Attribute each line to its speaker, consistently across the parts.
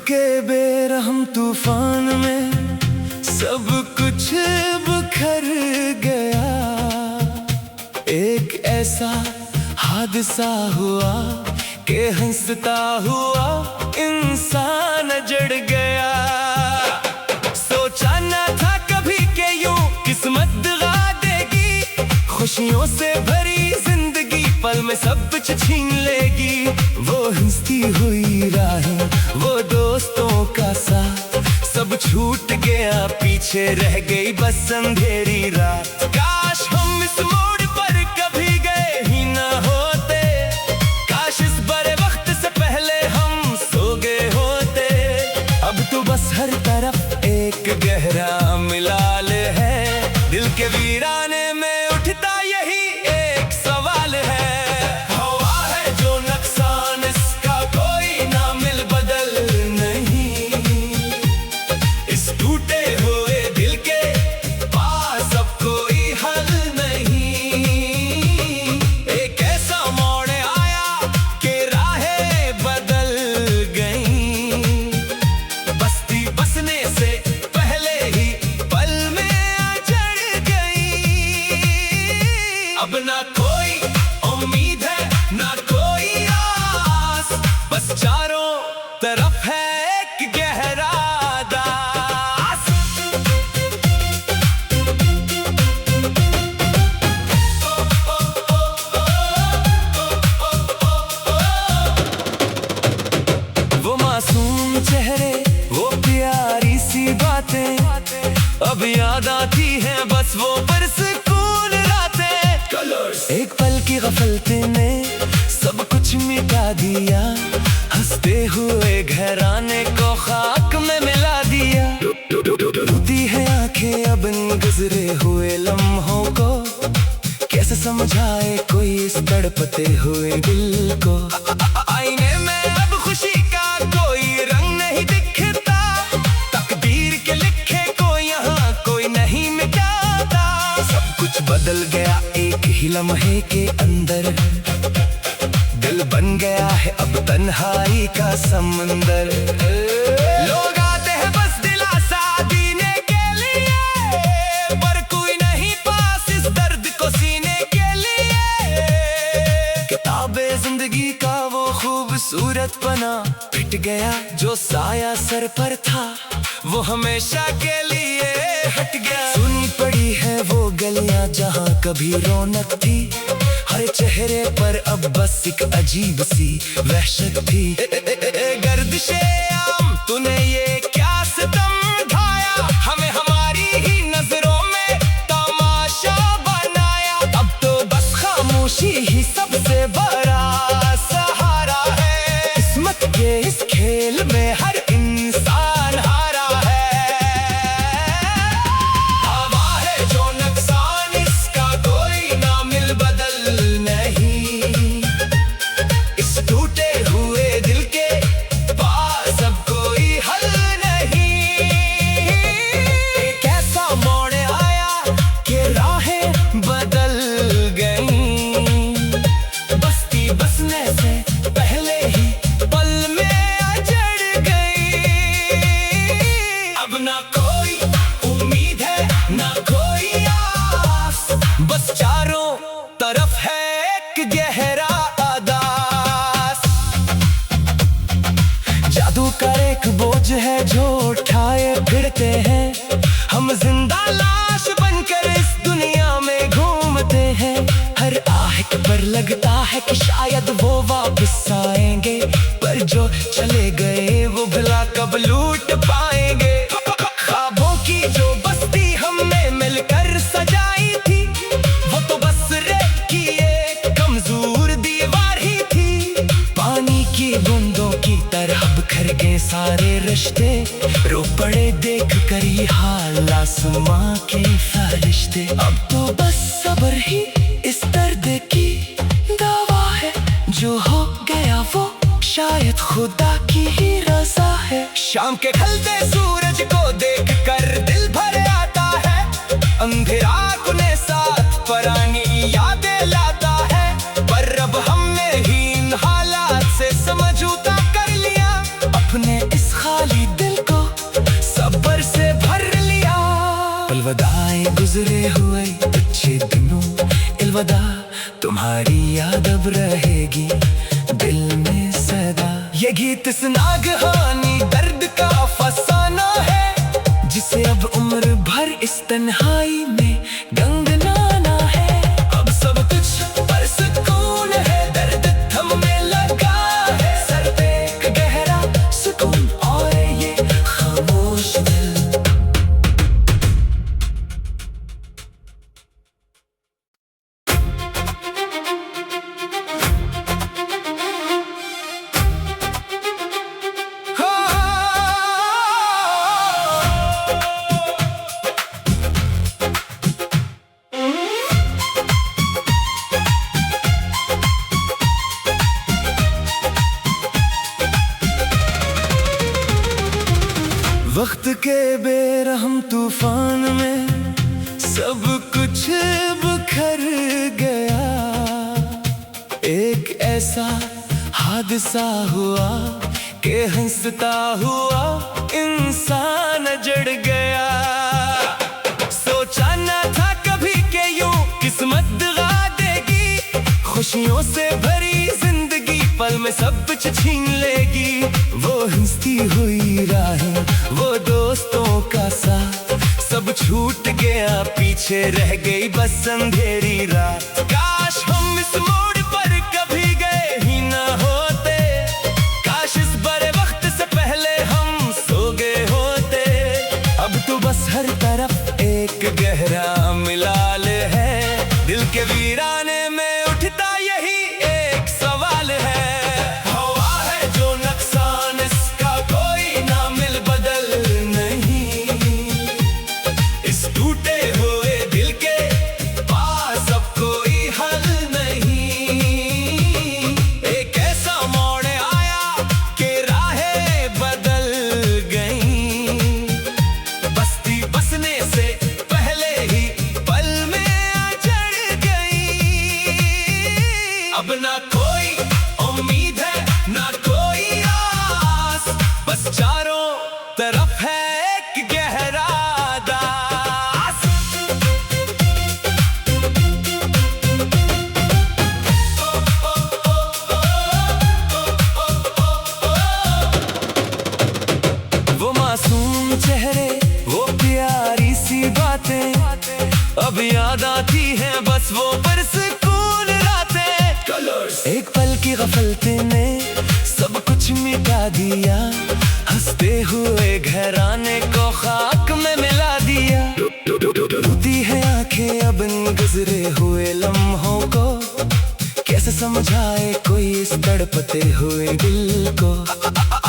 Speaker 1: के बेरहम तूफान में सब कुछ बिखर गया। एक ऐसा हादसा हुआ कि हंसता हुआ इंसान जड़ गया। सोचा ना था कभी के यूं किस्मत दगा देगी, खुशियों से भरी जिंदगी पल में सब कुछ छीन लेगी। वो हंसती हुई राहें, वो दोस्तों का साथ, सब छूट गया, पीछे रह गई बस अंधेरी रात। काश हम इस मोड़ पर कभी गए ही ना होते, काश इस बड़े वक्त से पहले हम सो गए होते। अब तो बस हर तरफ एक गहरा मिलाल है, दिल के वीराने में उठता यही एक सवाल है। हवा है जो नुकसान, इसका कोई नामिल बदल नहीं। इस टूटे हुए दिल के पास अब कोई हल नहीं। एक ऐसा मोड़ आया कि राहें बदल गईं, बस्ती बसने से पहले ही पल में अजड़ गई। अब ना कोई उम्मीद है ना कोई आस, बस चारों तरफ है एक गहरा दास। वो मासूम चेहरे, वो प्यारी सी बातें अब याद आती हैं, बस वो पुरसुकून रातें। एक पल की गफलती ने सब कुछ मिटा दिया, हंसते हुए घराने को खाक में मिला दिया। रोती है आंखें अब इन गुजरे हुए लम्हों को, कैसे समझाए कोई इस तड़पते हुए दिल को। आईने में अब खुशी का कोई रंग नहीं दिखता, तकदीर के लिखे को यहाँ कोई नहीं मिटाता। सब कुछ बदल गया एक ही लम्हे के अंदर, दिल बन गया है अब तन्हाई का समंदर। लोग आते हैं बस दिलासा देने के लिए, पर कोई नहीं पास इस दर्द को सीने के लिए। किताबे जिंदगी का वो खूबसूरत पना पिट गया, जो साया सर पर था वो हमेशा के लिए हट गया। सुनी पड़ी है वो गलियां जहां कभी रौनक थी, हर चेहरे पर अब बस एक अजीब सी वहशत थी। गर्दिशे आम तूने ये क्या सितम ढाया, हमें हमारी ही नजरों में तमाशा बनाया। अब तो बस खामोशी ही सबसे बड़ा सहारा है, किस्मत के इस खेल में हर इंसान हारा है। हवा है जो नुकसान, इसका कोई नामिल बदल नहीं। इस टूटे हुए दिल के पास अब कोई हल नहीं। एक ऐसा मोड़ आया कि राहें बदल गईं, बस्ती बसने से पहले ही पल में अजड़ गई। अब ना कोई उम्मीद है ना कोई आस, बस चारों तरफ है एक गहरा दास। जादू का एक बोझ है जो उठाए फिरते हैं, हम जिंदा लाश बनकर इस दुनिया में घूमते हैं। हर आहट पर लगता है कि शायद वो वापस आएंगे, पर जो चले गए वो भला कब लूट पाएंगे। ख्वाबों की जो बस्ती हमने मिलकर सजाई थी, वो तो बस रेत की एक कमजोर दीवार ही थी। पानी की बूंदों की तरह बिखर गए सारे रिश्ते, रो पड़े देख कर ये हाल आसमां के फरिश्ते। अब तो बस सब्र ही इस दर्द की दवा है, जो हो गया वो शायद खुदा की ही रज़ा है। शाम के ढलते सूरज को देख कर दिल भर आता है, अंधेरा अपने साथ पुरानी यादें लाता है। पर अब हमने ही इन हालात से समझौता कर लिया, अपने इस खाल गुजरे हुए अच्छे दिनों अलविदा, तुम्हारी याद अब रहेगी दिल में सदा। ये गीत इस नागहानी दर्द का फसाना है, जिसे अब उम्र भर इस तन्हाई में गंगनाना है। अब सब कुछ पर सुकून है, दर्द थमने लगा है, सर पे एक गहरा सुकून और ये खामोश दिल। वक्त के बेरहम तूफान में सब कुछ बिखर गया, एक ऐसा हादसा हुआ कि हंसता हुआ इंसान जड़ गया। सोचा न था कभी के यूं किस्मत दगा देगी, खुशियों से भरी जिंदगी पल में सब कुछ छीन लेगी। वो हंसती हुई राहें, वो दोस्तों का साथ, सब छूट गया पीछे रह गई बस अंधेरी रात। काश हम इस मोड़ पर कभी गए ही ना होते, काश इस बड़े वक्त से पहले हम सो गए होते। अब तो बस हर तरफ एक गहरा मिलाल है, दिल के वीराने में उठता यही एक सवाल है। हवा है जो नुकसान, इसका कोई नामिल बदल नहीं, इस टूटे हुए दिल के पास अब कोई हल नहीं। एक ऐसा मोड़ आया कि राहें बदल गईं, बस्ती बसने से पहले ही पल में अजड़ गई। अब ना कोई उम्मीद है ना कोई आस, बस चारों तरफ है एक गहरा दास। वो मासूम चेहरे, वो प्यारी सी बातें, अब याद आती हैं बस वो पुरसुकून रातें। एक पल की गफलत ने सब कुछ मिटा दिया, हंसते हुए घराने को खाक में मिला दिया। रोती है आंखें अब इन गुजरे हुए लम्हों को, कैसे समझाए कोई इस तड़पते हुए दिल को।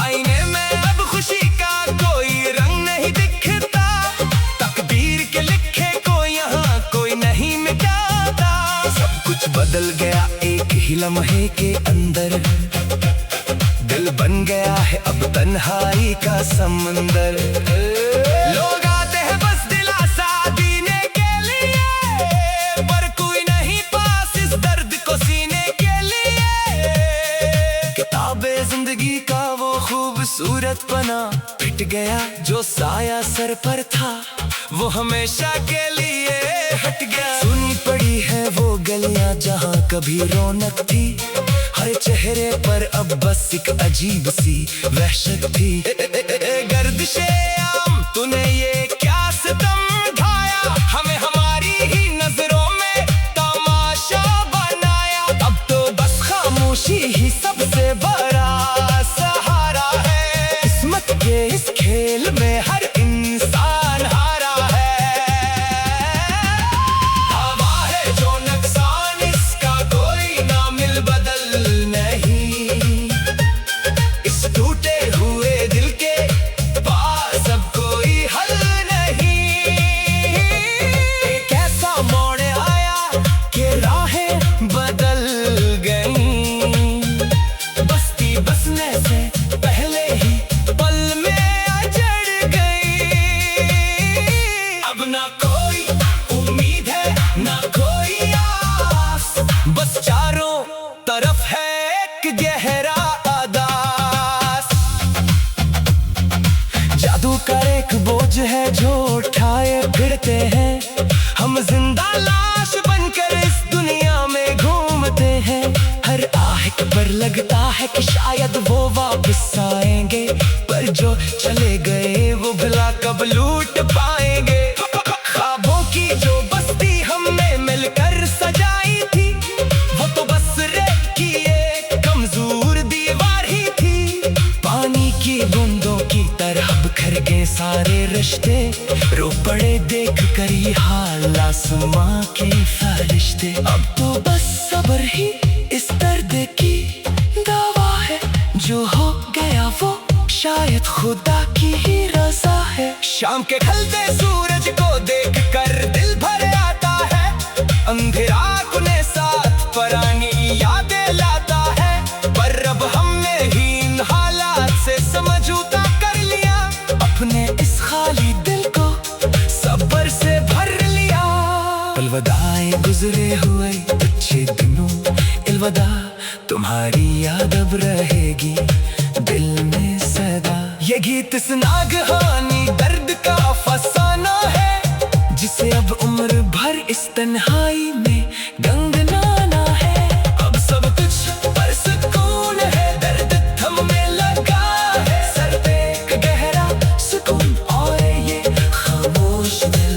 Speaker 1: आईने में अब खुशी का कोई रंग नहीं दिखता, तकदीर के लिखे को यहाँ कोई नहीं मिटाता। सब कुछ बदल गया एक ही लम्हे के अंदर, दिल बन गया है अब तन्हाई का समंदर। लोग आते हैं बस दिलासा देने के लिए, पर कोई नहीं पास इस दर्द को सीने के लिए। किताबे जिंदगी का वो खूबसूरत पना पिट गया, जो साया सर पर था वो हमेशा के लिए हट गया। सुनी पड़ी है वो गलियां जहाँ कभी रौनक थी, हर चेहरे पर अब बस एक अजीब सी वहशत थी। गर्दिशे आम तूने ये क्या सितम ढाया, हमें हमारी ही नजरों में तमाशा बनाया। अब तो बस खामोशी ही सबसे बड़ा सहारा है, किस्मत के इस खेल में हर इंसान हारा है। हवा है जो नुकसान, इसका कोई नामिल बदल नहीं, इस टूटे हुए दिल के पास अब कोई हल रिश्ते रो पड़े देख कर ये हाल आसमां के फरिश्ते। अब तो बस सब्र ही इस दर्द की दवा है, जो हो गया वो शायद खुदा की ही रज़ा है। शाम के ढलते सूरज को देख कर दिल भर आता है, अंधेरा अपने साथ पुरानी यादें लाता है। पर अब हमने ही इन हालात से समझौता कर लिया, अपने इस खाली दिल को सब्र से भर लिया। अलविदाए गुजरे हुए अच्छे दिनों, अलविदा तुम्हारी याद अब रहेगी दिल में सदा। ये गीत इस नागहानी दर्द का फसाना है, जिसे अब उम्र भर इस तन्हाई में गंगनाना है। अब सब कुछ पर सुकून है, दर्द थमने लगा है, सर पे एक गहरा सुकून और ये खामोश दिल।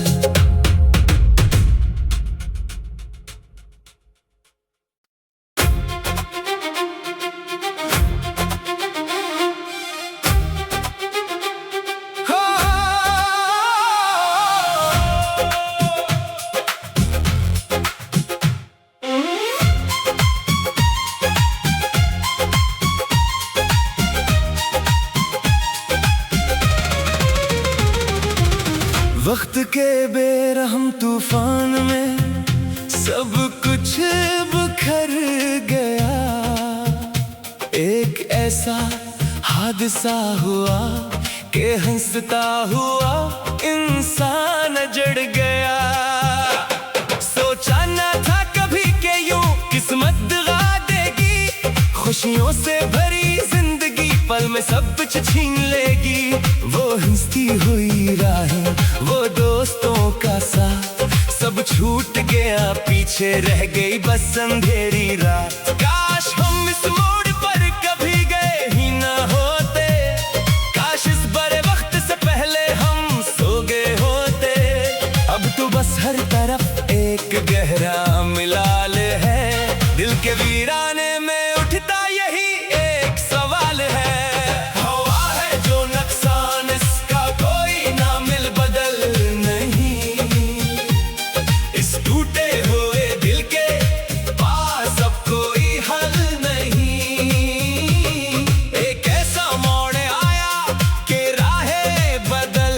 Speaker 1: वक्त के बेरहम तूफान में सब कुछ बिखर गया, एक ऐसा हादसा हुआ कि हंसता हुआ इंसान जड़ गया। सोचा ना था कभी के यूं किस्मत दगा देगी, खुशियों से भरी जिंदगी पल में सब कुछ छीन लेगी। वो हंसती हुई राहें, वो दोस्तों का साथ, सब छूट गया पीछे रह गई बस अंधेरी रात। काश हम इस मोड़ पर कभी गए ही ना होते, काश इस बड़े वक्त से पहले हम सो गए होते। अब तो बस हर तरफ एक गहरा मिलाल है, दिल के वीराने में उठता यही एक सवाल है। हवा है जो नुकसान, इसका कोई नामिल बदल नहीं, इस टूटे हुए दिल के पास अब कोई हल नहीं। एक ऐसा मोड़ आया कि राहें बदल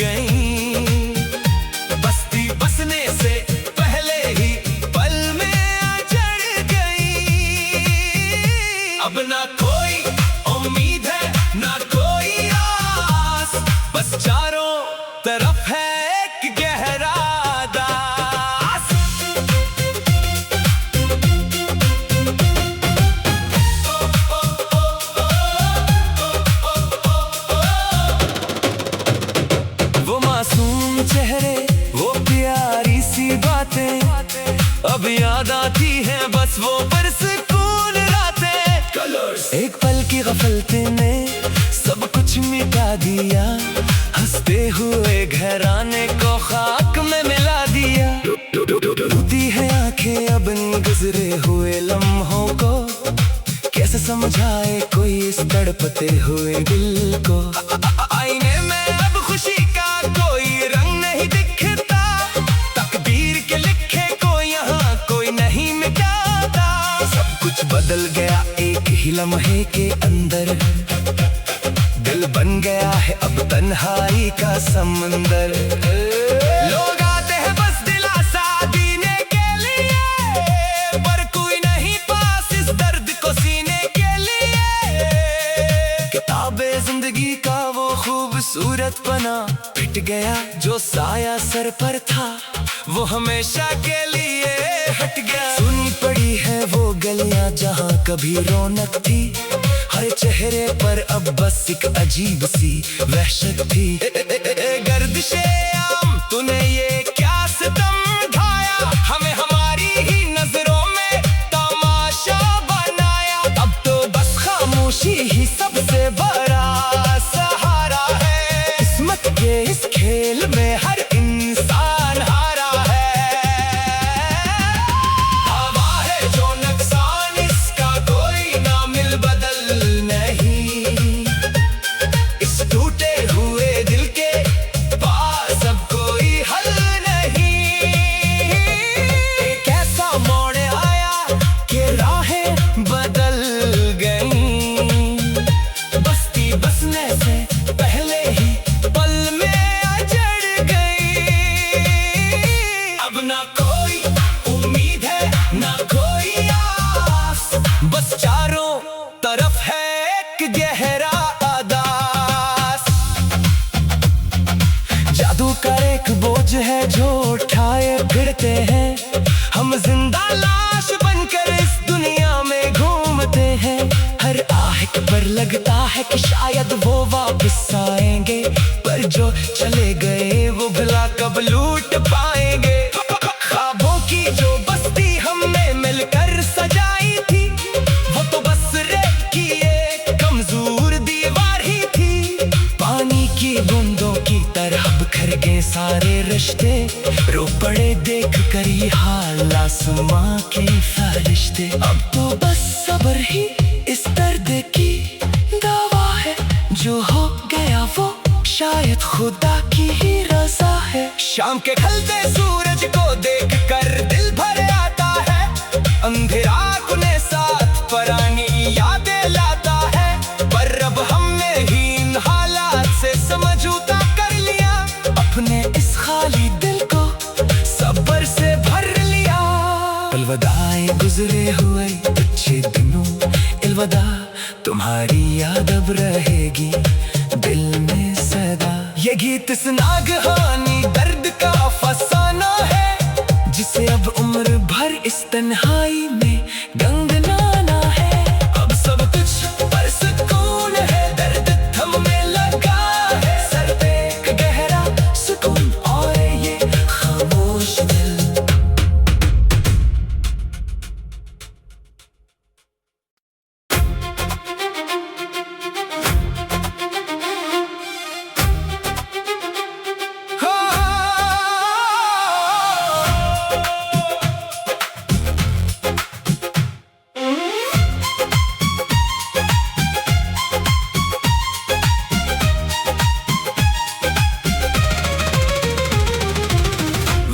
Speaker 1: गईं, बस्ती बसने से पहले ही पल में अजड़ गई। अब ना कोई उम्मीद है ना कोई आस, बस चारों तरफ है एक गहरा दास। वो मासूम चेहरे, वो प्यारी सी बातें, अब याद आती हैं बस वो पुरसुकून रातें। एक पल की गफलती ने सब कुछ मिटा दिया, हंसते हुए घराने को खाक में मिला दिया। रोती है आंखें अब इन गुजरे हुए लम्हों को, कैसे समझाए कोई इस तड़पते हुए दिल को। आईने में अब खुशी का कोई रंग नहीं दिखता, तकदीर के लिखे को यहाँ कोई नहीं मिटाता। सब कुछ बदल गया एक ही लम्हे के अंदर, दिल बन गया है अब तन्हाई का समंदर। लोग आते हैं बस दिलासा देने के लिए, पर कोई नहीं पास इस दर्द को सीने के लिए। किताबे जिंदगी का वो खूबसूरत पना पिट गया, जो साया सर पर था वो हमेशा के लिए हट गया। सुनी पड़ी है वो गलियां जहाँ कभी रौनक थी, हर चेहरे पर अब बस एक अजीब सी वहशत थी। गर्दिशे आम तूने ये क्या सितम ढाया, हमें हमारी ही नजरों में तमाशा बनाया। अब तो बस खामोशी ही सबसे बड़ा सहारा है, किस्मत के इस खेल में हर इंसान हारा है। हवा है जो नुकसान, इसका कोई नामिल बदल नहीं, इस टूटे हुए दिल के अब ना कोई उम्मीद है ना कोई आस, बस चारों तरफ है एक गहरा अदास। जादू का एक बोझ है जो उठाए फिरते हैं, हम जिंदा लाश बनकर इस दुनिया में घूमते हैं। हर आहट पर लगता है कि शायद वो वापस आएंगे, पर जो चले गए वो भला कब लूट पाएंगे। ख्वाबों की जो बस्ती हमने मिलकर सजाई थी, वो तो बस रेत की एक कमजोर दीवार ही थी। पानी की बूंदों की तरह बिखर गए सारे रिश्ते, रो पड़े देख कर ये हाल आसमां के फरिश्ते। अब तो बस सब्र ही इस दर्द की दवा है, जो हो गया वो शायद खुदा की ही रज़ा है। शाम के ढलते सूरज को देख कर दिल भर आता है, अंधेरा अपने साथ पुरानी यादें लाता है। पर अब हमने ही इन हालात से समझौता कर लिया, अपने इस खाली दिल को सब्र से भर लिया। अलविदाए गुजरे हुए अच्छे दिनों, अलविदा तुम्हारी याद अब रहेगी दिल में सदा। ये गीत इस नागहानी दर्द का फसाना है, जिसे अब उम्र भर इस तन्हाई में गंगनाना है। अब सब कुछ पर सुकून है, दर्द थमने लगा है, सर पे एक गहरा सुकून और ये खामोश दिल।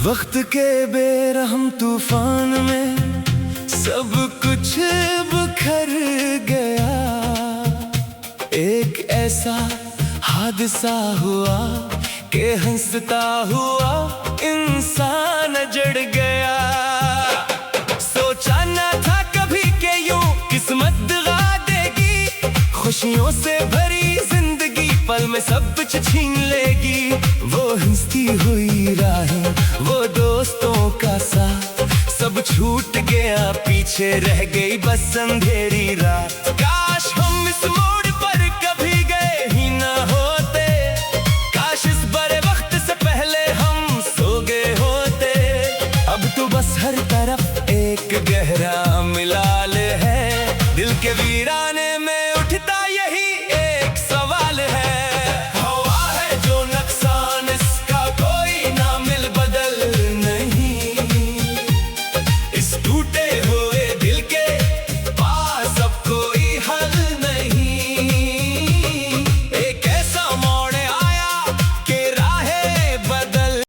Speaker 1: वक्त के बेरहम तूफान में सब कुछ बिखर गया, एक ऐसा हादसा हुआ कि हंसता हुआ इंसान जड़ गया। सोचा न था कभी के यूं किस्मत दगा देगी, खुशियों से भरी जिंदगी पल में सब कुछ छीन लेगी। वो हंसती हुई राहें, वो दोस्तों का साथ, सब छूट गया, पीछे रह गई बस अंधेरी रात।